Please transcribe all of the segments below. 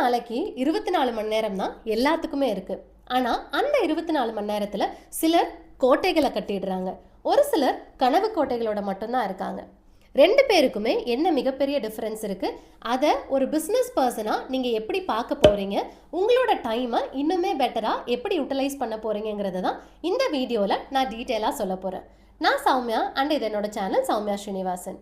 நாளைக்கு 24 மணி நேரம் தான் எல்லாத்துக்குமே இருக்குது. ஆனால் அந்த 24 மணி நேரத்தில் சிலர் கோட்டைகளை கட்டிடுறாங்க, ஒரு சிலர் கனவு கோட்டைகளோட மட்டும்தான் இருக்காங்க. ரெண்டு பேருக்குமே என்ன மிகப்பெரிய டிஃப்ரென்ஸ் இருக்குது, அதை ஒரு பிஸ்னஸ் பர்சனாக நீங்கள் எப்படி பார்க்க போகிறீங்க, உங்களோட டைமை இன்னுமே பெட்டராக எப்படி யூட்டிலைஸ் பண்ண போகிறீங்கிறத தான் இந்த வீடியோவில் நான் டீட்டெயிலாக சொல்ல போகிறேன். நான் சௌமியா அண்ட் இது என்னோட சேனல் சௌமியா ஸ்ரீனிவாசன்.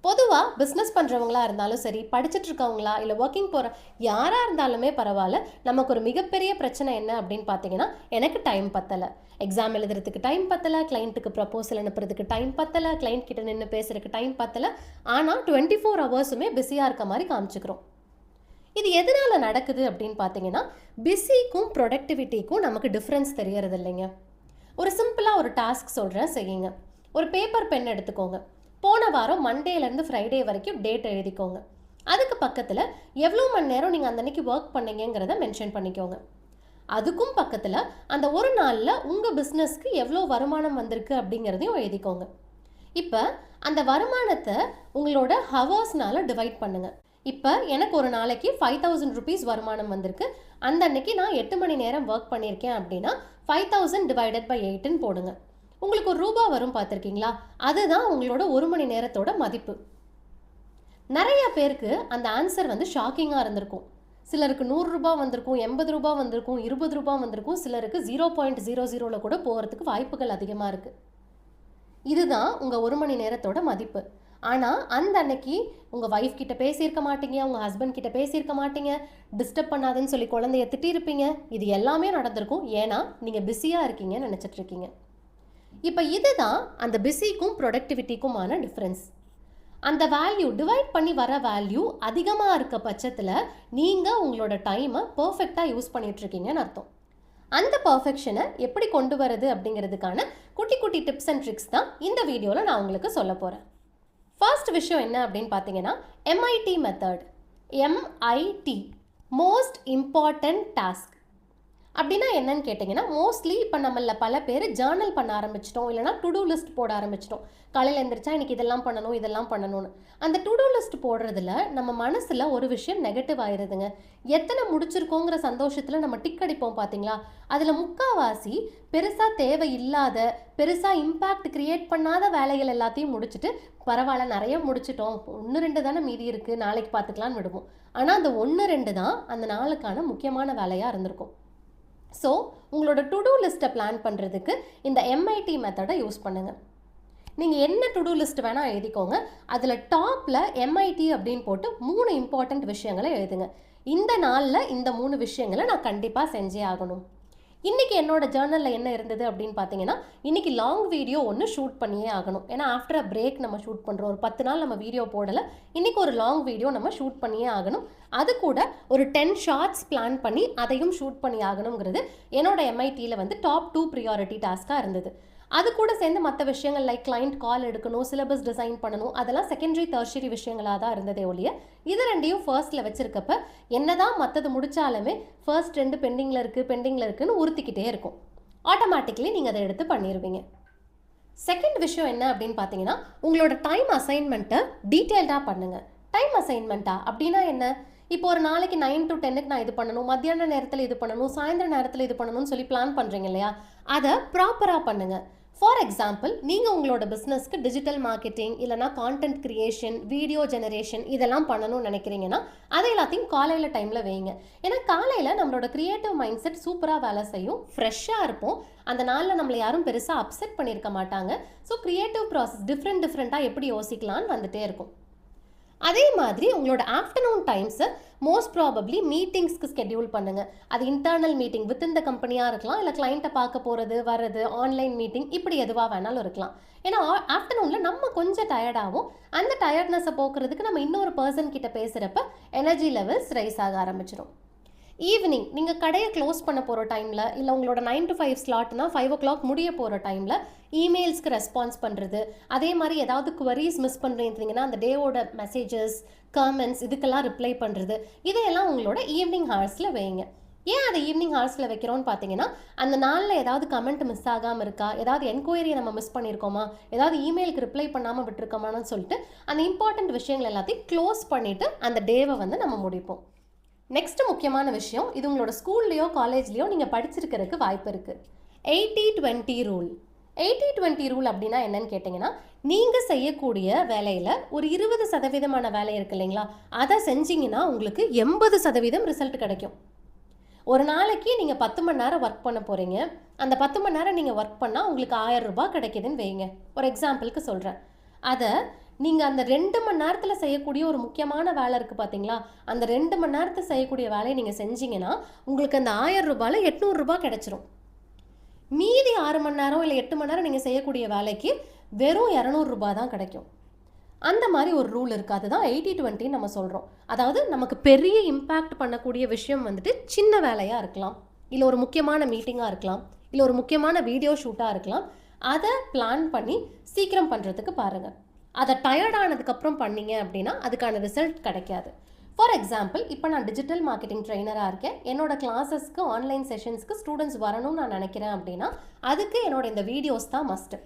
பொதுவாக பிஸ்னஸ் பண்ணுறவங்களா இருந்தாலும் சரி, படிச்சுட்டு இருக்கவங்களா இல்லை ஒர்க்கிங் போகிற யாராக இருந்தாலுமே பரவாயில்ல, நமக்கு ஒரு மிகப்பெரிய பிரச்சனை என்ன அப்படின்னு பார்த்தீங்கன்னா, எனக்கு டைம் பத்தலை, எக்ஸாம் எழுதுறதுக்கு டைம் பத்தலை, கிளைண்ட்டுக்கு ப்ரப்போசல் அனுப்புறதுக்கு டைம் பத்தலை, கிளைண்ட் கிட்ட நின்று பேசுறதுக்கு டைம் பத்தலை. ஆனால் 24 ஹவர்ஸுமே பிஸியாக இருக்க மாதிரி காமிச்சிக்கிறோம். இது எதனால் நடக்குது அப்படின்னு பார்த்தீங்கன்னா, பிஸிக்கும் ப்ரொடக்டிவிட்டிக்கும் நமக்கு டிஃப்ரென்ஸ் தெரியறது இல்லைங்க. ஒரு சிம்பிளாக ஒரு டாஸ்க் சொல்கிறேன், செய்யுங்க. ஒரு பேப்பர் பென் எடுத்துக்கோங்க. போன வாரம் மண்டேலேருந்து ஃப்ரைடே வரைக்கும் டேட் எழுதிக்கோங்க. அதுக்கு பக்கத்தில் எவ்வளோ மணி நேரம் நீங்கள் அந்த அன்னைக்கு ஒர்க் பண்ணீங்கிறத மென்ஷன் பண்ணிக்கோங்க. அதுக்கும் பக்கத்தில் அந்த ஒரு நாளில் உங்கள் பிஸ்னஸ்க்கு எவ்வளோ வருமானம் வந்திருக்கு அப்படிங்கிறதையும் எழுதிக்கோங்க. இப்போ அந்த வருமானத்தை உங்களோட ஹவர்ஸ்னால டிவைட் பண்ணுங்கள். இப்போ எனக்கு ஒரு நாளைக்கு 5000 ருபீஸ் வருமானம் வந்திருக்கு, அந்த அன்னைக்கு நான் 8 மணி நேரம் ஒர்க் பண்ணியிருக்கேன் அப்படின்னா 5000 டிவைடட் பை 8ன்னு போடுங்க. உங்களுக்கு ஒரு ரூபா வரும், பார்த்துருக்கீங்களா? அதுதான் உங்களோட ஒரு மணி நேரத்தோட மதிப்பு. நிறைய பேருக்கு அந்த ஆன்சர் ஷாக்கிங்காக இருந்திருக்கும். சிலருக்கு 100 ரூபாய் வந்திருக்கும், 80 ரூபாய் வந்திருக்கும், 20 ரூபாய் வந்திருக்கும், சிலருக்கு 0.00 கூட போகிறதுக்கு வாய்ப்புகள் அதிகமாக இருக்குது. இதுதான் உங்கள் ஒரு மணி நேரத்தோட மதிப்பு. ஆனால் அந்த அன்னைக்கு உங்கள் ஒய்ஃப் கிட்ட பேசியிருக்க மாட்டீங்க, உங்கள் ஹஸ்பண்ட் கிட்ட பேசியிருக்க மாட்டீங்க, டிஸ்டர்ப் பண்ணாதுன்னு சொல்லி குழந்தைய திட்டிருப்பீங்க. இது எல்லாமே நடந்திருக்கும், ஏன்னா நீங்கள் பிஸியாக இருக்கீங்கன்னு நினச்சிட்டு இருக்கீங்க. இப்போ இதுதான் அந்த பிஸிக்கும் ப்ரொடக்டிவிட்டிக்குமான டிஃப்ரென்ஸ். அந்த வேல்யூ டிவைட் பண்ணி வர வேல்யூ அதிகமாக இருக்க பட்சத்தில் நீங்கள் உங்களோட டைமை பர்ஃபெக்டாக யூஸ் பண்ணிகிட்ருக்கீங்கன்னு அர்த்தம். அந்த பர்ஃபெக்ஷனை எப்படி கொண்டு வரது அப்படிங்கிறதுக்கான குட்டி குட்டி டிப்ஸ் அண்ட் ட்ரிக்ஸ் தான் இந்த வீடியோவில் நான் உங்களுக்கு சொல்ல போகிறேன். ஃபர்ஸ்ட் விஷயம் என்ன அப்படின்னு பார்த்தீங்கன்னா, MIT method. MIT, most important task. அப்படின்னா என்னன்னு கேட்டிங்கன்னா, மோஸ்ட்லி இப்போ நம்மள பல பேர் ஜேர்னல் பண்ண ஆரம்பிச்சிட்டோம், இல்லைனா டு டூ லிஸ்ட் போட ஆரம்பிச்சிட்டோம். காலையில் எழுந்திரிச்சா இன்றைக்கி இதெல்லாம் பண்ணணும், இதெல்லாம் பண்ணணும்னு. அந்த டு டூ லிஸ்ட் போடுறதுல நம்ம மனசில் ஒரு விஷயம் நெகட்டிவ் ஆயிடுதுங்க. எத்தனை முடிச்சிருக்கோங்கிற சந்தோஷத்தில் நம்ம டிக் அடிப்போம் பார்த்தீங்களா, அதில் முக்கால்வாசி பெருசாக தேவையில்லாத, பெருசாக இம்பேக்ட் க்ரியேட் பண்ணாத வேலைகள் எல்லாத்தையும் முடிச்சுட்டு, பரவாயில்ல நிறைய முடிச்சிட்டோம், 1-2 தானே மீதி இருக்குது, நாளைக்கு பார்த்துக்கலான்னு விடுவோம். ஆனால் அந்த 1-2 தான் அந்த நாளுக்கான முக்கியமான வேலையாக இருந்திருக்கும். ஸோ உங்களோட டு டூ லிஸ்ட்டை பிளான் பண்ணுறதுக்கு இந்த MIT மெத்தடை யூஸ் பண்ணுங்கள். நீங்கள் என்ன டு டூ லிஸ்ட் வேணால் எழுதிக்கோங்க, அதில் டாப்பில் MIT அப்படின்னு போட்டு 3 இம்பார்ட்டண்ட் விஷயங்களை எழுதுங்க. இந்த நாளில் இந்த 3 விஷயங்களை நான் கண்டிப்பாக செஞ்சே ஆகணும். இன்றைக்கி என்னோட ஜேர்னலில் என்ன இருந்தது அப்படின்னு பார்த்தீங்கன்னா, இன்றைக்கி லாங் வீடியோ ஒன்று ஷூட் பண்ணியே ஆகணும். ஏன்னா ஆஃப்டர் அ பிரேக் நம்ம ஷூட் பண்ணுறோம், ஒரு 10 நாள் நம்ம வீடியோ போடலை, இன்றைக்கி ஒரு லாங் வீடியோ நம்ம ஷூட் பண்ணியே ஆகணும். அது கூட ஒரு 10 ஷார்ட்ஸ் பிளான் பண்ணி அதையும் ஷூட் பண்ணி ஆகணுங்கிறது என்னோட MITயில் டாப் 2 ப்ரியாரிட்டி டாஸ்க்காக இருந்தது. அது கூட சேர்ந்து மற்ற விஷயங்கள் லைக் கிளைண்ட் கால் எடுக்கணும், சிலபஸ் டிசைன் பண்ணணும், அதெல்லாம் செகண்டரி டெர்ஷரி விஷயங்களாக தான் இருந்ததே ஒழிய, இது ரெண்டையும் ஃபர்ஸ்ட்டில் வச்சுருக்கப்ப என்னதான் மற்றது முடித்தாலுமே ஃபர்ஸ்ட் 2 பெண்டிங்கில் இருக்குன்னு உறுத்திக்கிட்டே இருக்கும். ஆட்டோமேட்டிக்கலி நீங்கள் அதை எடுத்து பண்ணிடுவீங்க. செகண்ட் விஷயம் என்ன அப்படின்னு பார்த்தீங்கன்னா, உங்களோட டைம் அசைன்மெண்ட்டை டீட்டெயில்டாக பண்ணுங்கள். டைம் அசைன்மெண்ட்டா அப்படின்னா என்ன? இப்போ ஒரு நாளைக்கு 9 to 10க்கு நான் இது பண்ணணும், மத்தியான நேரத்தில் இது பண்ணணும், சாயந்தர நேரத்தில் இது பண்ணணும்னு சொல்லி பிளான் பண்ணுறீங்க இல்லையா, அதை ப்ராப்பராக பண்ணுங்கள். ஃபார் எக்ஸாம்பிள், நீங்கள் உங்களோட பிஸ்னஸ்க்கு டிஜிட்டல் மார்க்கெட்டிங், இல்லைனா கான்டென்ட் கிரியேஷன், வீடியோ ஜெனரேஷன் இதெல்லாம் பண்ணணும்னு நினைக்கிறீங்கன்னா அதை எல்லாத்தையும் காலையில் டைமில் வைங்க. ஏன்னா காலையில் நம்மளோட க்ரியேட்டிவ் மைண்ட் செட் சூப்பராக வேலை செய்யும், ஃப்ரெஷ்ஷாக இருப்போம், அந்த நாளில் நம்மளை யாரும் பெருசாக அப்செட் பண்ணியிருக்க மாட்டாங்க. ஸோ க்ரியேட்டிவ் ப்ராசஸ் டிஃப்ரெண்ட்டாக எப்படி யோசிக்கலான்னு வந்துகிட்டே இருக்கும். அதே மாதிரி உங்களோட ஆஃப்டர்நூன் டைம்ஸை மோஸ்ட் ப்ராபப்ளி மீட்டிங்ஸ்க்கு ஸ்கெட்யூல் பண்ணுங்கள். அது இன்டர்னல் மீட்டிங் வித்தின் த கம்பெனியாக இருக்கலாம், இல்லை கிளைண்ட்டை பார்க்க போகிறது வர்றது, ஆன்லைன் மீட்டிங், இப்படி எதுவாக வேணாலும் இருக்கலாம். ஏன்னா ஆஃப்டர்நூனில் நம்ம கொஞ்சம் டயர்டாகும், அந்த டயர்ட்னஸை போக்குறதுக்கு நம்ம இன்னொரு பர்சன் கிட்ட பேசுகிறப்ப எனர்ஜி லெவல்ஸ் ரைஸ் ஆக ஆரம்பிச்சிடும். ஈவினிங் நீங்கள் கடையை க்ளோஸ் பண்ண போகிற டைமில், இல்லை உங்களோட 9 to 5 ஸ்லாட்னா 5 o'clock முடிய போகிற டைமில் இமெயில்ஸ்க்கு ரெஸ்பான்ஸ் பண்ணுறது, அதே மாதிரி ஏதாவது குவரிஸ் மிஸ் பண்ணுறீங்கன்னா அந்த டேவோட மெசேஜஸ், கமெண்ட்ஸ் இதுக்கெல்லாம் ரிப்ளை பண்ணுறது, இதையெல்லாம் உங்களோட ஈவினிங் ஹார்ஸில் வைங்க. ஏன் அதை ஈவினிங் ஹார்ஸில் வைக்கிறோன்னு பார்த்தீங்கன்னா, அந்த நாளில் ஏதாவது கமெண்ட் மிஸ் ஆகாமல் இருக்கா, ஏதாவது என்கொயரியை நம்ம மிஸ் பண்ணியிருக்கோமா, ஏதாவது இமெயிலுக்கு ரிப்ளை பண்ணாமல் விட்டுருக்கோமான்னு சொல்லிட்டு அந்த இம்பார்ட்டண்ட் விஷயங்கள் எல்லாத்தையும் க்ளோஸ் பண்ணிவிட்டு அந்த டேவை நம்ம முடிப்போம். நெக்ஸ்ட் முக்கியமான விஷயம், இது உங்களோட ஸ்கூல்லையோ காலேஜ்லேயோ நீங்கள் படிச்சிருக்கிறதுக்கு வாய்ப்பு இருக்குது. 80-20 ரூல். 80-20 ரூல் அப்படின்னா என்னன்னு கேட்டிங்கன்னா, நீங்கள் செய்யக்கூடிய வேலையில் ஒரு 20% வேலை இருக்கு இல்லைங்களா, அதை செஞ்சிங்கன்னா உங்களுக்கு 80% ரிசல்ட் கிடைக்கும். ஒரு நாளைக்கு நீங்கள் 10 மணி நேரம் ஒர்க் பண்ண போகிறீங்க. அந்த 10 மணி நேரம் நீங்கள் ஒர்க் பண்ணால் உங்களுக்கு 1000 ரூபாய் கிடைக்கிதுன்னு வைங்க. ஒரு எக்ஸாம்பிளுக்கு சொல்கிறேன். அதை நீங்கள் அந்த 2 மணி நேரத்தில் செய்யக்கூடிய ஒரு முக்கியமான வேலை இருக்குது பார்த்தீங்களா, அந்த 2 மணி நேரத்தில் செய்யக்கூடிய வேலையை நீங்கள் செஞ்சீங்கன்னா உங்களுக்கு அந்த 1000 ரூபாயில் 800 ரூபாய் கிடைச்சிரும். மீதி 6 மணி நேரம் இல்லை 8 மணி நேரம் நீங்கள் செய்யக்கூடிய வேலைக்கு வெறும் 200 ரூபாய் தான் கிடைக்கும். அந்த மாதிரி ஒரு ரூல் இருக்குது. அதுதான் 80-20 நம்ம சொல்கிறோம். அதாவது நமக்கு பெரிய இம்பேக்ட் பண்ணக்கூடிய விஷயம் வந்துட்டு சின்ன வேலையாக இருக்கலாம், இல்லை ஒரு முக்கியமான மீட்டிங்காக இருக்கலாம், இல்லை ஒரு முக்கியமான வீடியோ ஷூட்டாக இருக்கலாம். அதை பிளான் பண்ணி சீக்கிரம் பண்ணுறதுக்கு பாருங்கள். அதை டயர்ட் ஆனதுக்கப்புறம் பண்ணீங்க அப்படின்னா அதுக்கான ரிசல்ட் கிடைக்காது. ஃபார் எக்ஸாம்பிள், இப்போ நான் டிஜிட்டல் மார்க்கெட்டிங் ட்ரெயினராக இருக்கேன். என்னோட கிளாஸஸ்க்கு ஆன்லைன் செஷன்ஸ்க்கு ஸ்டூடெண்ட்ஸ் வரணும்னு நான் நினைக்கிறேன் அப்படின்னா அதுக்கு என்னோட இந்த வீடியோஸ் தான் மஸ்ட்டு.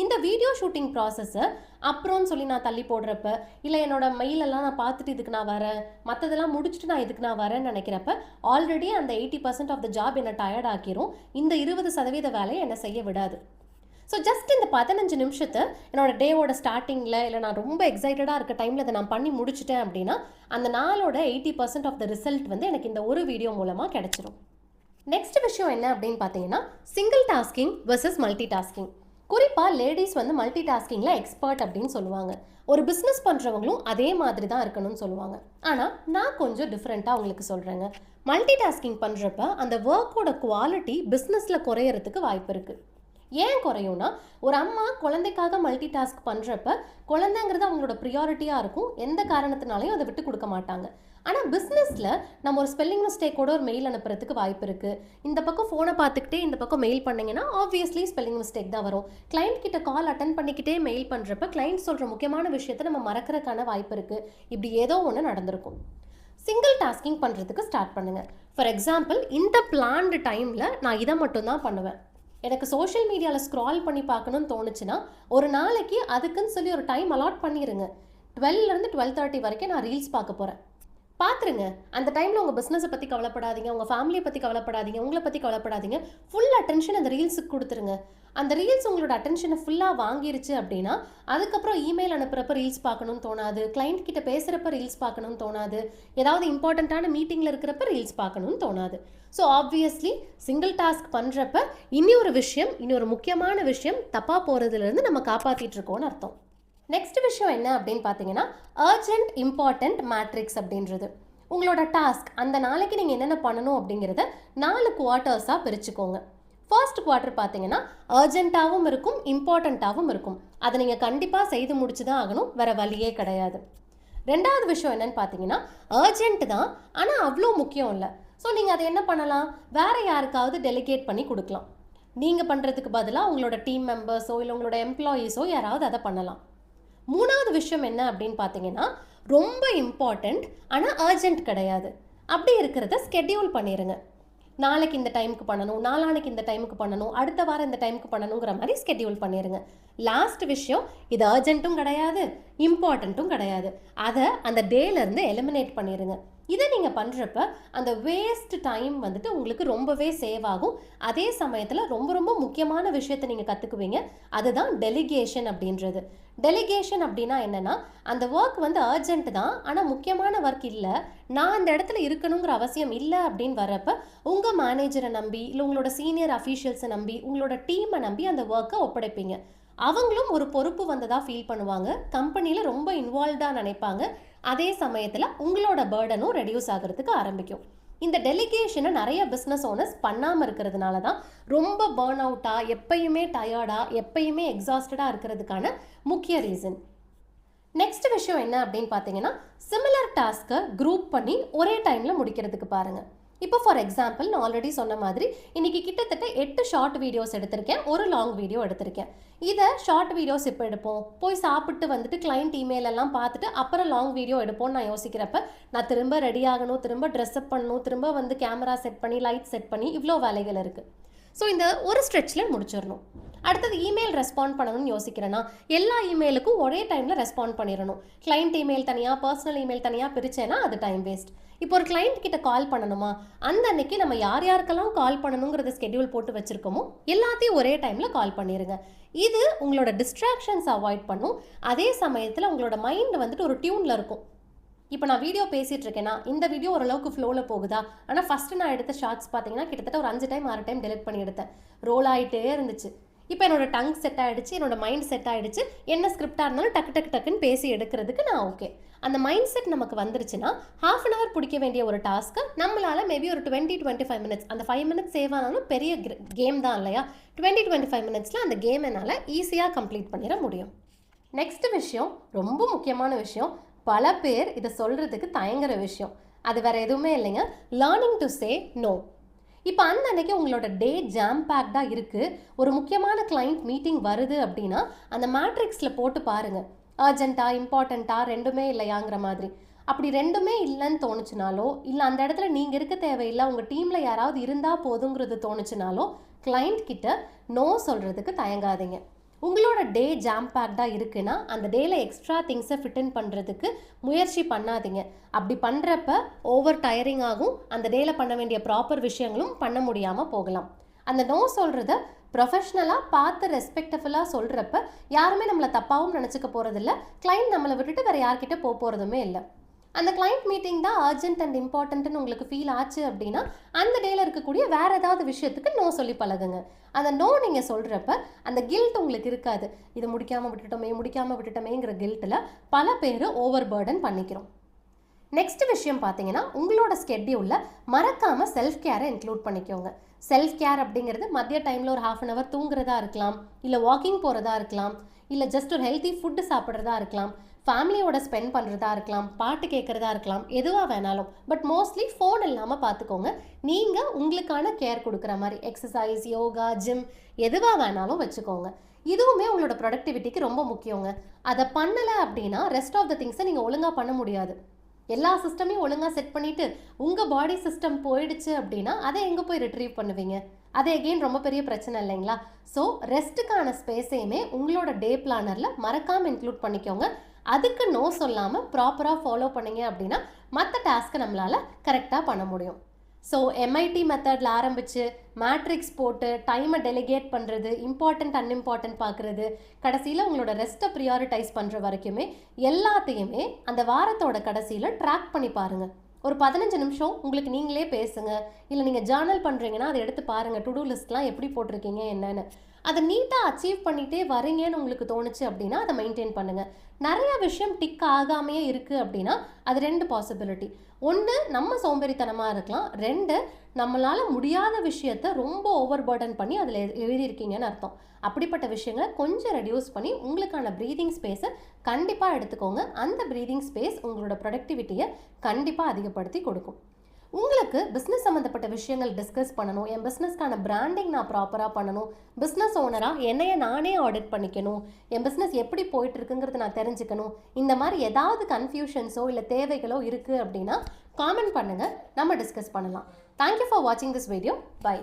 இந்த வீடியோ ஷூட்டிங் ப்ராசஸை அப்புறம்னு சொல்லி நான் தள்ளி போடுறப்ப, இல்லை என்னோட மெயிலெல்லாம் நான் பார்த்துட்டு இதுக்கு நான் வரேன், மற்றதெல்லாம் முடிச்சுட்டு நான் இதுக்கு நான் வரேன்னு நினைக்கிறப்ப ஆல்ரெடி அந்த 80% ஆஃப் த ஜாப் என்னை டயர்ட் ஆக்கிரும். இந்த 20% வேலையை என்னை செய்ய விடாது. ஸோ ஜஸ்ட் இந்த 15 நிமிஷத்தை என்னோட டேவோட ஸ்டார்டிங்கில், இல்லை நான் ரொம்ப எக்ஸைட்டடாக இருக்க டைமில் அதை நான் பண்ணி முடிச்சிட்டேன் அப்படின்னா அந்த நாளோட 80% ஆஃப் த ரிசல்ட் வந்து எனக்கு இந்த ஒரு வீடியோ மூலமாக கிடைச்சிரும். நெக்ஸ்ட் விஷயம் என்ன அப்படின்னு பார்த்தீங்கன்னா, single tasking versus multi tasking. குறிப்பாக லேடிஸ் வந்து மல்டி டாஸ்கிங்கில் எக்ஸ்பர்ட் அப்படின்னு சொல்லுவாங்க. ஒரு பிஸ்னஸ் பண்ணுறவங்களும் அதே மாதிரி தான் இருக்கணும்னு சொல்லுவாங்க. ஆனால் நான் கொஞ்சம் டிஃப்ரெண்ட்டாக உங்களுக்கு சொல்கிறேங்க. மல்டி டாஸ்கிங் பண்ணுறப்ப அந்த ஒர்க்கோட குவாலிட்டி பிஸ்னஸில் குறையறதுக்கு வாய்ப்பு இருக்குது. ஏன் குறையும்னா, ஒரு அம்மா குழந்தைக்காக மல்டி டாஸ்க் பண்ணுறப்ப குழந்தைங்கிறது அவங்களோட ப்ரியாரிட்டியாக இருக்கும். எந்த காரணத்தினாலையும் அதை விட்டு கொடுக்க மாட்டாங்க. ஆனால் பிஸ்னஸில் நம்ம ஒரு ஸ்பெல்லிங் மிஸ்டேக்கோட ஒரு மெயில் அனுப்புறதுக்கு வாய்ப்பு இருக்குது. இந்த பக்கம் ஃபோனை பார்த்துக்கிட்டே இந்த பக்கம் மெயில் பண்ணிங்கன்னா ஆப்வியஸ்லி ஸ்பெல்லிங் மிஸ்டேக் தான் வரும். கிளைண்ட் கிட்ட கால் அட்டன் பண்ணிக்கிட்டே மெயில் பண்ணுறப்ப கிளைண்ட் சொல்கிற முக்கியமான விஷயத்தை நம்ம மறக்கிறதுக்கான வாய்ப்பு இருக்குது. இப்படி ஏதோ ஒன்று நடந்திருக்கும். சிங்கிள் டாஸ்கிங் பண்ணுறதுக்கு ஸ்டார்ட் பண்ணுங்கள். ஃபார் எக்ஸாம்பிள், இந்த பிளான்டு டைமில் நான் இதை மட்டும்தான் பண்ணுவேன். எனக்கு சோஷியல் மீடியாவில் ஸ்க்ரால் பண்ணி பார்க்கணும்னு தோணுச்சுன்னா ஒரு நாளைக்கு அதுக்குன்னு சொல்லி ஒரு டைம் அலாட் பண்ணிடுங்க. 12லேருந்து 12:30 வரைக்கும் நான் ரீல்ஸ் பார்க்க போகிறேன். பார்த்துருங்க. அந்த டைமில் உங்கள் பிஸ்னஸை பற்றி கவலைப்படாதீங்க, உங்கள் ஃபேமிலியை பற்றி கவலைப்படாதீங்க, உங்களை பற்றி கவலைப்படாதீங்க. ஃபுல் அட்டென்ஷன் அந்த ரீல்ஸுக்கு கொடுத்துருங்க. அந்த ரீல்ஸ் உங்களோட அட்டென்ஷனை ஃபுல்லாக வாங்கிருச்சு அப்படின்னா அதுக்கப்புறம் இமெயில் அனுப்புகிறப்ப ரீல்ஸ் பார்க்கணும்னு தோணாது, கிளைண்ட் கிட்ட பேசுகிறப்ப ரீல்ஸ் பார்க்கணும்னு தோணாது, ஏதாவது இம்பார்ட்டண்ட்டான மீட்டிங்கில் இருக்கிறப்ப ரீல்ஸ் பார்க்கணும்னு தோணாது. ஸோ ஆப்வியஸ்லி சிங்கிள் டாஸ்க் பண்ணுறப்ப இன்னொரு முக்கியமான விஷயம் தப்பாக போகிறதுலேருந்து நம்ம காப்பாற்றிட்டு இருக்கோம்னு அர்த்தம். நெக்ஸ்ட் விஷயம் என்ன அப்படின்னு பார்த்தீங்கன்னா, அர்ஜென்ட் இம்பார்ட்டண்ட் மேட்ரிக்ஸ் அப்படின்றது. உங்களோட டாஸ்க் அந்த நாளைக்கு நீங்கள் என்னென்ன பண்ணணும் அப்படிங்கிறத 4 குவார்ட்டர்ஸாக பிரிச்சுக்கோங்க. ஃபர்ஸ்ட் குவார்ட்டர் பார்த்தீங்கன்னா அர்ஜென்ட்டாகவும் இருக்கும், இம்பார்ட்டண்ட்டாகவும் இருக்கும். அதை நீங்கள் கண்டிப்பாக செய்து முடிச்சு தான் ஆகணும், வேறு வழியே கிடையாது. ரெண்டாவது விஷயம் என்னன்னு பார்த்தீங்கன்னா, அர்ஜென்ட் தான் ஆனால் அவ்வளோ முக்கியம் இல்லை. ஸோ நீங்கள் அதை என்ன பண்ணலாம், வேறு யாருக்காவது டெலிகேட் பண்ணி கொடுக்கலாம். நீங்கள் பண்ணுறதுக்கு பதிலாக உங்களோட டீம் மெம்பர்ஸோ இல்லை உங்களோட எம்ப்ளாயீஸோ யாராவது அதை பண்ணலாம். மூணாவது விஷயம் என்ன அப்படின்னு பார்த்தீங்கன்னா, ரொம்ப இம்பார்ட்டண்ட் ஆனால் அர்ஜென்ட் கிடையாது. அப்படி இருக்கிறத ஸ்கெட்யூல் பண்ணிடுங்க. நாளைக்கு இந்த டைமுக்கு பண்ணணும், நாளானைக்கு இந்த டைமுக்கு பண்ணணும், அடுத்த வாரம் இந்த டைமுக்கு பண்ணணுங்கிற மாதிரி ஸ்கெட்யூல் பண்ணிடுங்க. லாஸ்ட் விஷயம், இது அர்ஜென்ட்டும் கிடையாது, இம்பார்ட்டண்ட்டும் கிடையாது. அதை அந்த டேலேருந்து எலிமினேட் பண்ணிடுங்க. இதை நீங்கள் பண்ணுறப்ப அந்த வேஸ்ட் டைம் வந்துட்டு உங்களுக்கு ரொம்பவே சேவ் ஆகும். அதே சமயத்தில் ரொம்ப ரொம்ப முக்கியமான விஷயத்தை நீங்கள் கற்றுக்குவீங்க. அதுதான் டெலிகேஷன் அப்படின்றது. டெலிகேஷன் அப்படின்னா என்னென்னா, அந்த ஒர்க் வந்து அர்ஜென்ட் தான் ஆனால் முக்கியமான ஒர்க் இல்லை, நான் அந்த இடத்துல இருக்கணுங்கிற அவசியம் இல்லை அப்படின்னு வரப்ப உங்கள் மேனேஜரை நம்பி இல்லை உங்களோட சீனியர் அஃபீஷியல்ஸை நம்பி உங்களோட டீமை நம்பி அந்த ஒர்க்கை ஒப்படைப்பீங்க. அவங்களும் ஒரு பொறுப்பு வந்ததாக ஃபீல் பண்ணுவாங்க, கம்பெனியில் ரொம்ப இன்வால்வ்டாக நினைப்பாங்க. அதே சமயத்தில் உங்களோட பர்டனும் ரெடியூஸ் ஆகிறதுக்கு ஆரம்பிக்கும். இந்த டெலிகேஷனை நிறைய பிஸ்னஸ் ஓனர்ஸ் பண்ணாமல் இருக்கிறதுனால தான் ரொம்ப பர்ன் அவுட்டாக, எப்பயுமே டயர்டாக, எப்பயுமே எக்ஸாஸ்டடாக இருக்கிறதுக்கான முக்கிய ரீசன். நெக்ஸ்ட் விஷயம் என்ன அப்படின்னு பார்த்தீங்கன்னா, சிமிலர் டாஸ்க்கை குரூப் பண்ணி ஒரே டைமில் முடிக்கிறதுக்கு பாருங்கள். இப்போ ஃபார் எக்ஸாம்பிள், நான் ஆல்ரெடி சொன்ன மாதிரி இன்றைக்கி கிட்டத்தட்ட 8 ஷார்ட் வீடியோஸ் எடுத்திருக்கேன், ஒரு லாங் வீடியோ எடுத்திருக்கேன். இதை ஷார்ட் வீடியோஸ் இப்போ எடுப்போம், போய் சாப்பிட்டு வந்துட்டு கிளைண்ட் இமெயில் எல்லாம் பார்த்துட்டு அப்புறம் லாங் வீடியோ எடுப்போம்னு நான் யோசிக்கிறப்ப நான் திரும்ப ரெடி ஆகணும், திரும்ப ட்ரெஸ்அப் பண்ணணும், திரும்ப வந்து கேமரா செட் பண்ணி லைட் செட் பண்ணி இவ்வளோ வேலைகள் இருக்குது. ஸோ இந்த ஒரு ஸ்ட்ரெச்சில் முடிச்சிடணும். அடுத்தது இமெயில் ரெஸ்பாண்ட் பண்ணணும்னு யோசிக்கிறேன்னா எல்லா இமெயிலுக்கும் ஒரே டைமில் ரெஸ்பாண்ட் பண்ணிடணும். கிளைண்ட் இமெயில் தனியாக, பர்சனல் இமெயில் தனியாக பிரிச்சேன்னா அது டைம் வேஸ்ட். இப்போ ஒரு கிளைண்ட் கிட்ட கால் பண்ணணுமா, அந்த அன்னைக்கு நம்ம யார் யாருக்கெல்லாம் கால் பண்ணணுங்கிறத ஸ்கெடியூல் போட்டு வச்சிருக்கோமோ எல்லாத்தையும் ஒரே டைமில் கால் பண்ணிடுங்க. இது உங்களோட டிஸ்ட்ராக்ஷன்ஸ் அவாய்ட் பண்ணும். அதே சமயத்தில் உங்களோட மைண்ட் வந்துட்டு ஒரு டியூனில் இருக்கும். இப்போ நான் வீடியோ பேசிகிட்டு இருக்கேன்னா இந்த வீடியோ ஓரளவுக்கு ஃப்ளோவில் போகுதா, ஆனால் ஃபஸ்ட்டு நான் எடுத்த ஷார்ட்ஸ் பார்த்தீங்கன்னா கிட்டத்தட்ட ஒரு 5 டைம் 6 டைம் டெலிட் பண்ணி எடுத்தேன். ரோல் ஆகிட்டே இருந்துச்சு. இப்போ என்னோட டங் செட் ஆகிடுச்சு, என்னோட மைண்ட் செட் ஆகிடுச்சு. என்ன ஸ்கிரிப்டாக இருந்தாலும் டக்குன்னு பேசி எடுக்கிறதுக்கு நான் ஓகே. அந்த மைண்ட் செட் நமக்கு வந்துருச்சுன்னா ½ an hour பிடிக்க வேண்டிய ஒரு டாஸ்க்கை நம்மளால் மேபி ஒரு 20-25 minutes, அந்த 5 minutes சேவ் ஆனாலும் பெரிய கேம் தான் இல்லையா, 20-25 minutesல அந்த கேம் என்னால் ஈஸியாக கம்ப்ளீட் பண்ணிட முடியும். நெக்ஸ்ட் விஷயம், ரொம்ப முக்கியமான விஷயம், பல பேர் இதை சொல்கிறதுக்கு தயங்குற விஷயம். அது வேறு எதுவுமே இல்லைங்க, லேர்னிங் டு சே நோ. இப்போ அந்த அன்னைக்கு உங்களோட டே ஜாம் பேக்டாக இருக்குது, ஒரு முக்கியமான கிளைண்ட் மீட்டிங் வருது அப்படின்னா அந்த மேட்ரிக்ஸில் போட்டு பாருங்கள், அர்ஜென்ட்டா இம்பார்ட்டண்ட்டா ரெண்டுமே இல்லையாங்கிற மாதிரி. அப்படி ரெண்டுமே இல்லைன்னு தோணுச்சுனாலோ, இல்லை அந்த இடத்துல நீங்கள் இருக்க தேவையில்லை, உங்கள் டீமில் யாராவது இருந்தால் போதுங்கிறது தோணுச்சுனாலோ கிளைண்ட் கிட்ட நோ சொல்கிறதுக்கு தயங்காதீங்க. உங்களோட டே ஜாம் பேக்டாக இருக்குன்னா அந்த டேல எக்ஸ்ட்ரா திங்ஸை ஃபிட் இன் பண்ணுறதுக்கு முயற்சி பண்ணாதீங்க. அப்படி பண்ணுறப்ப ஓவர் டயரிங் ஆகும், அந்த டேல பண்ண வேண்டிய ப்ராப்பர் விஷயங்களும் பண்ண முடியாமல் போகலாம். அந்த நோ சொல்கிறத ப்ரொஃபஷ்னலாக பார்த்து ரெஸ்பெக்டஃபுல்லாக சொல்கிறப்ப யாருமே நம்மளை தப்பாகவும் நினச்சிக்க போகிறதில்ல, கிளைண்ட் நம்மளை விட்டுட்டு வேறு யார்கிட்ட போகிறதுமே இல்லை. அந்த கிளைண்ட் மீட்டிங் தான் அர்ஜென்ட் அண்ட் இம்பார்ட்டன்ட்னு உங்களுக்கு ஃபீல் ஆச்சு அப்படின்னா அந்த டேல இருக்கக்கூடிய வேறு ஏதாவது விஷயத்துக்கு நோ சொல்லி பழகுங்க. அந்த நோ நீங்கள் சொல்கிறப்ப அந்த கில்ட் உங்களுக்கு இருக்காது. இதை முடிக்காமல் விட்டுட்டோமேங்கிற கில்ட்டில் பல பேர் ஓவர் பர்டன் பண்ணிக்கிறோம். நெக்ஸ்ட் விஷயம் பார்த்தீங்கன்னா, உங்களோட ஸ்கெட்யூலில் மறக்காமல் செல்ஃப் கேரை இன்க்ளூட் பண்ணிக்கோங்க. செல்ஃப் கேர் அப்படிங்கிறது மதிய டைமில் ஒரு ½ an hour தூங்குறதா இருக்கலாம், இல்லை வாக்கிங் போகிறதா இருக்கலாம், இல்லை ஜஸ்ட் ஒரு ஹெல்த்தி ஃபுட்டு சாப்பிட்றதா இருக்கலாம், ஃபேமிலியோட ஸ்பெண்ட் பண்ணுறதா இருக்கலாம், பாட்டு கேட்குறதா இருக்கலாம், எதுவாக வேணாலும். பட் மோஸ்ட்லி ஃபோன் இல்லாமல் பார்த்துக்கோங்க. நீங்கள் உங்களுக்கான கேர் கொடுக்குற மாதிரி எக்ஸசைஸ், யோகா, ஜிம் எதுவாக வேணாலும் வச்சுக்கோங்க. இதுவுமே உங்களோட ப்ரொடக்டிவிட்டிக்கு ரொம்ப முக்கியங்க. அதை பண்ணலை அப்படின்னா ரெஸ்ட் ஆஃப் த திங்ஸை நீங்கள் ஒழுங்காக பண்ண முடியாது. எல்லா சிஸ்டமையும் ஒழுங்காக செட் பண்ணிவிட்டு உங்கள் பாடி சிஸ்டம் போயிடுச்சு அப்படின்னா அதை எங்கே போய் ரிட்ரீவ் பண்ணுவீங்க? அது எகெயின் ரொம்ப பெரிய பிரச்சனை இல்லைங்களா? ஸோ ரெஸ்ட்டுக்கான ஸ்பேஸையுமே உங்களோட டே பிளானரில் மறக்காமல் இன்க்ளூட் பண்ணிக்கோங்க. அதுக்கு நோ சொல்லாமல் ப்ராப்பராக ஃபாலோ பண்ணிங்க அப்படின்னா மற்ற டாஸ்க்கை நம்மளால் கரெக்டாக பண்ண முடியும். ஸோ எம்ஐடி மெத்தடில் ஆரம்பித்து மேட்ரிக்ஸ் போட்டு டைமை டெலிகேட் பண்ணுறது, இம்பார்ட்டன்ட் அன்இம்பார்ட்டன்ட் பார்க்குறது, கடைசியில் உங்களோட ரெஸ்ட்டை ப்ரியாரிட்டைஸ் பண்ணுற வரைக்குமே எல்லாத்தையுமே அந்த வாரத்தோட கடைசியில் ட்ராக் பண்ணி பாருங்கள். ஒரு 15 நிமிஷம் உங்களுக்கு நீங்களே பேசுங்க, இல்லை நீங்கள் ஜேர்னல் பண்ணுறீங்கன்னா அதை எடுத்து பாருங்கள், டு டூ லிஸ்ட்லாம் எப்படி போட்டிருக்கீங்க என்னன்னு. அதை நீட்டாக அச்சீவ் பண்ணிகிட்டே வரீங்கன்னு உங்களுக்கு தோணுச்சு அப்படின்னா அதை மெயின்டைன் பண்ணுங்கள். நிறையா விஷயம் டிக் ஆகாமையே இருக்குது அப்படின்னா அது 2 பாசிபிலிட்டி. 1, நம்ம சோம்பேறித்தனமாக இருக்கலாம். 2, நம்மளால் முடியாத விஷயத்த ரொம்ப ஓவர் பர்டன் பண்ணி அதில் எழுதியிருக்கீங்கன்னு அர்த்தம். அப்படிப்பட்ட விஷயங்களை கொஞ்சம் ரெடியூஸ் பண்ணி உங்களுக்கான ப்ரீதிங் ஸ்பேஸை கண்டிப்பாக எடுத்துக்கோங்க. அந்த ப்ரீதிங் ஸ்பேஸ் உங்களோட ப்ரொடக்டிவிட்டியை கண்டிப்பாக அதிகப்படுத்தி கொடுக்கும். உங்களுக்கு பிஸ்னஸ் சம்மந்தப்பட்ட விஷயங்கள் டிஸ்கஸ் பண்ணணும், என் பிஸ்னஸ்க்கான பிராண்டிங் நான் ப்ராப்பராக பண்ணணும், பிஸ்னஸ் ஓனராக என்னைய நானே ஆடிட் பண்ணிக்கணும், என் பிஸ்னஸ் எப்படி போயிட்டுருக்குங்கிறது நான் தெரிஞ்சுக்கணும், இந்த மாதிரி ஏதாவது கன்ஃபியூஷன்ஸோ இல்லை தேவைகளோ இருக்குது அப்படின்னா காமெண்ட் பண்ணுங்கள், நம்ம டிஸ்கஸ் பண்ணலாம். தேங்க்யூ ஃபார் வாட்சிங் திஸ் வீடியோ. பை.